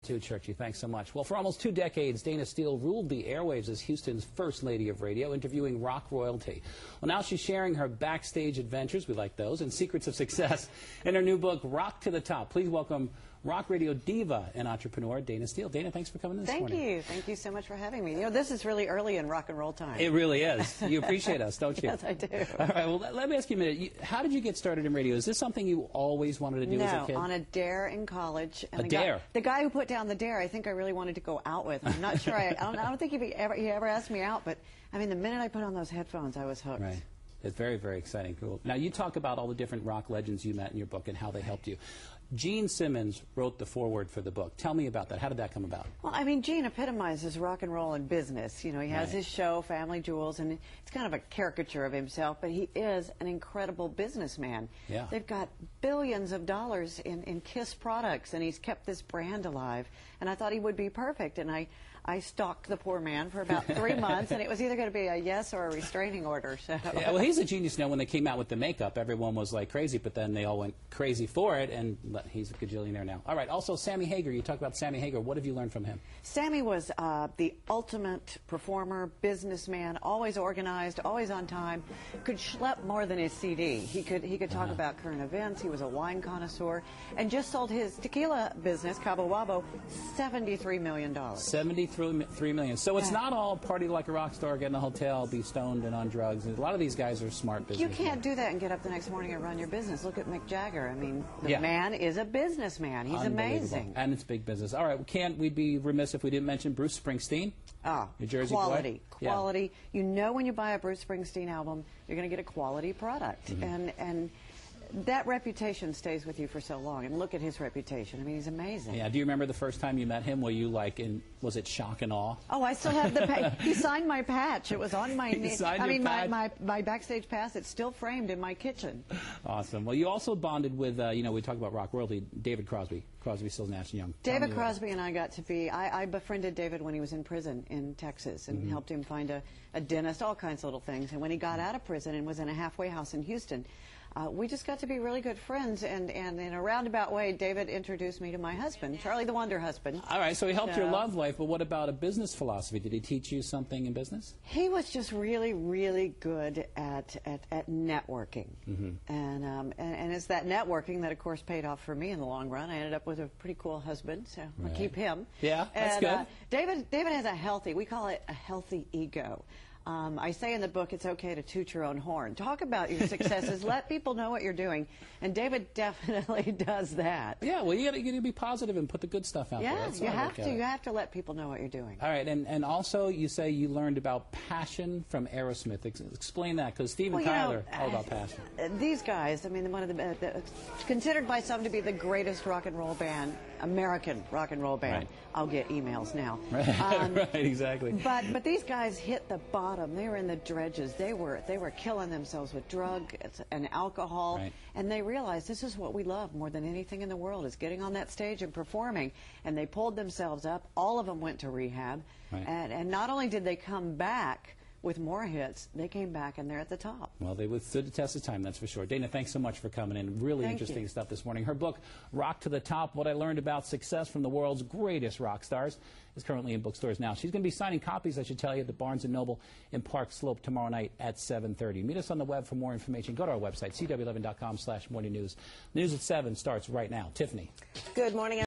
Too churchy. Thanks so much. Well, for almost 2 decades, Dayna Steele ruled the airwaves as Houston's first lady of radio, interviewing rock royalty. Well, now she's sharing her backstage adventures, we like those, and secrets of success in her new book, Rock to the Top. Please welcome rock radio diva and entrepreneur Dayna Steele. Dayna, thanks for coming in this morning. Thank you. Thank you so much for having me. You know, this is really early in rock and roll time. It really is. You appreciate us, don't you? Yes, I do. All right, well, let me ask you a minute. How did you get started in radio? Is this something you always wanted to do as a kid? No, on a dare in college. And a dare? The guy who put down the dare, I think I really wanted to go out with. I'm not sure. I don't think he ever asked me out, but, I mean, the minute I put on those headphones, I was hooked. Right. It's very, very exciting. Cool. Now, you talk about all the different rock legends you met in your book and how they helped you. Gene Simmons wrote the foreword for the book. Tell me about that. How did that come about? Well, I mean, Gene epitomizes rock and roll and business. You know, he has his show, Family Jewels, and it's kind of a caricature of himself, but he is an incredible businessman. Yeah. They've got billions of dollars in Kiss products, and he's kept this brand alive. And I thought he would be perfect, and I stalked the poor man for about 3 months, and it was either going to be a yes or a restraining order. So. Yeah, well, he's a genius. Now, when they came out with the makeup, everyone was like crazy, but then they all went crazy for it, and he's a gajillionaire now. All right, also Sammy Hagar. You talk about Sammy Hagar. What have you learned from him? Sammy was the ultimate performer, businessman, always organized, always on time, could schlep more than his CD. He could talk about current events. He was a wine connoisseur, and just sold his tequila business, Cabo Wabo, $73 million. $73 million. So it's not all party like a rock star, get in a hotel, be stoned and on drugs. A lot of these guys are smart businessmen. You can't do that and get up the next morning and run your business. Look at Mick Jagger. I mean, the man is a businessman. He's amazing. And it's big business. All right, we'd be remiss if we didn't mention Bruce Springsteen. Oh, New Jersey quality. boy. Quality. Yeah. You know when you buy a Bruce Springsteen album, you're going to get a quality product. And that reputation stays with you for so long. And look at his reputation. I mean, he's amazing. Yeah. Do you remember the first time you met him? Were you like was it shock and awe? Oh, I still have the patch. He signed my patch. It was on my knee. I mean, my backstage pass, it's still framed in my kitchen. Awesome. Well, you also bonded with, you know, we talk about rock royalty, David Crosby. Crosby, Stills, Nash & Young. David Crosby and I got to be, I befriended David when he was in prison in Texas and helped him find a dentist, all kinds of little things. And when he got out of prison and was in a halfway house in Houston, we just got to be really good friends, and in a roundabout way, David introduced me to my husband, Charlie the Wonder husband. All right, so he helped your love life, but what about a business philosophy? Did he teach you something in business? He was just really, really good at networking. And it's that networking that, of course, paid off for me in the long run. I ended up with a pretty cool husband, so I'll keep him. Yeah, that's good. David has a healthy, we call it a healthy ego. I say in the book, it's okay to toot your own horn. Talk about your successes. Let people know what you're doing. And David definitely does that. Yeah, well, you got to be positive and put the good stuff out there. Yeah, you have to. You have to let people know what you're doing. All right, and also you say you learned about passion from Aerosmith. Explain that, because Steve and Tyler are all about passion. These guys, I mean, one of the considered by some to be the greatest rock and roll band, American rock and roll band. Right. I'll get emails now. Right, exactly. But these guys hit the bottom. They were in the dredges. They were killing themselves with drugs and alcohol, and they realized this is what we love more than anything in the world, is getting on that stage and performing. And they pulled themselves up. All of them went to rehab, and not only did they come back with more hits, they came back and they're at the top. Well, they withstood the test of time, that's for sure. Dayna, thanks so much for coming in. Really interesting stuff this morning. Her book, Rock to the Top, What I Learned About Success from the World's Greatest Rock Stars, is currently in bookstores now. She's going to be signing copies, I should tell you, at the Barnes & Noble in Park Slope tomorrow night at 7:30. Meet us on the web for more information. Go to our website, cw11.com/morning news. News at 7 starts right now. Tiffany. Good morning.